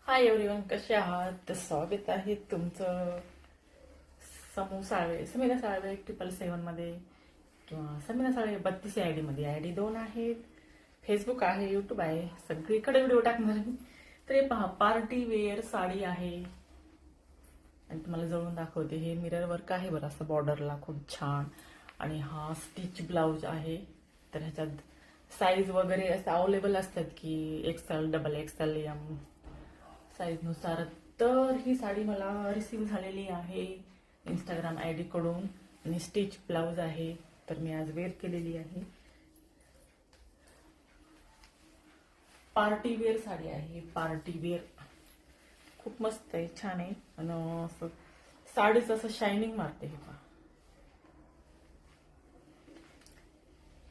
Hi everyone, कसे आहात? तर स्वागत आहे तुमचं समीना साळवे 777 मध्ये किंवा समीना साळवे 32 आयडी मध्ये. आयडी 2 आहेत, फेसबुक आहे, युट्यूब आहे, सगळीकडे व्हिडिओ टाकणार आहे. तर हे पहा, पार्टी वेअर साडी आहे आणि तुम्हाला जवळून दाखवते. हे मिरर वर्क आहे बरं, असं बॉर्डरला खूप छान. आणि हा स्टिच ब्लाउज आहे. तर ह्याच्यात साईज वगैरे असं अवेलेबल असतात की XL, XXL, M साईजनुसार. तर ही साडी मला रिसीव झालेली आहे इंस्टाग्राम आयडी कडून आणि स्टिच ब्लाउज आहे. तर मी आज वेअर केलेली आहे. पार्टी वेअर साडी आहे, पार्टी वेअर. खूप मस्त आहे, छान आहे. आणि असं साडीच असं शायनिंग मारते. हे पहा,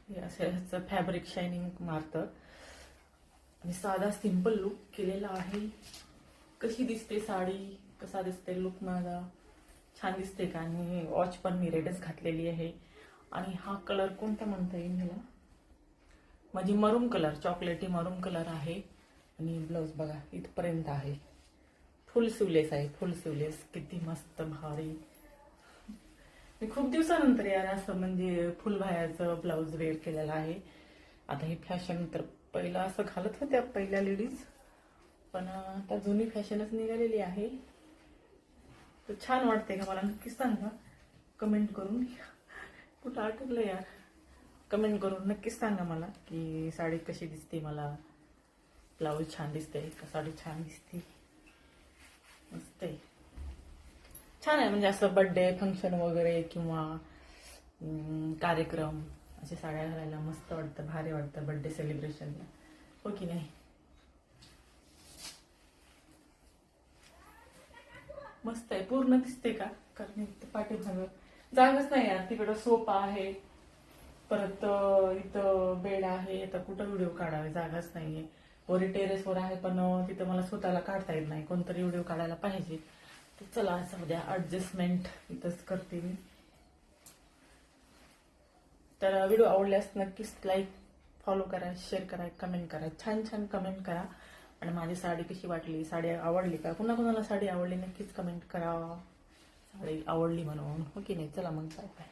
हे असं फॅब्रिक शायनिंग मारतं. आणि साधा सिंपल लुक केलेला आहे. कशी दिसते साडी, कसा दिसते लुक माझा, छान दिसते का? आणि वॉच पण मी रेडच घातलेली आहे. आणि हा कलर कोणता म्हणता येईल मला, माझी मरून कलर, चॉकलेटी मरून कलर आहे. आणि ब्लाऊज बघा इथपर्यंत आहे, फुल सिवलेस आहे, फुल सिवलेस. किती मस्त भारी. मी खूप दिवसानंतर यार असं म्हणजे फुल बाह्याचं ब्लाऊज वेअर केलेला आहे. आता ही फॅशन तर पहिला असं घालत होत्या पहिल्या लेडीज, पण आता जुनी फॅशनच निघालेली आहे. तर छान वाटते का मला? नक्कीच सांगा कमेंट करून. कुठं आठवलं यार, कमेंट करून नक्कीच सांगा मला की साडी कशी दिसते, मला ब्लाऊज छान दिसते का, साडी छान दिसते. मस्त आहे, छान आहे. म्हणजे असं बर्थडे फंक्शन वगैरे किंवा कार्यक्रम, असे साड्या घालायला मस्त वाटतं, भारी वाटतं बर्थडे सेलिब्रेशनला, हो की नाही? मस्त आहे, पूर्ण दिसते का? कारण पाठीमागं जागाच नाही यार. तिकडं सोफा आहे, परत इथं बेड आहे. तर कुठं व्हिडिओ काढावे, जागाच नाहीये. वरी टेरेसवर आहे, पण तिथं मला स्वतःला काढता येत नाही, कोणतरी व्हिडिओ काढायला पाहिजे. तर चला सध्या ऍडजस्टमेंट इथंच करते मी. तर व्हिडिओ आवडल्यास नक्कीच लाईक, फॉलो करा, शेअर करा, कमेंट करा, छान छान कमेंट करा. आणि माझी साडी कशी वाटली, साडी आवडली का? कुणा कुणाला साडी आवडली नक्कीच कमेंट करा, साडी आवडली म्हणून, हो की नाही? चला मग, बाय बाय.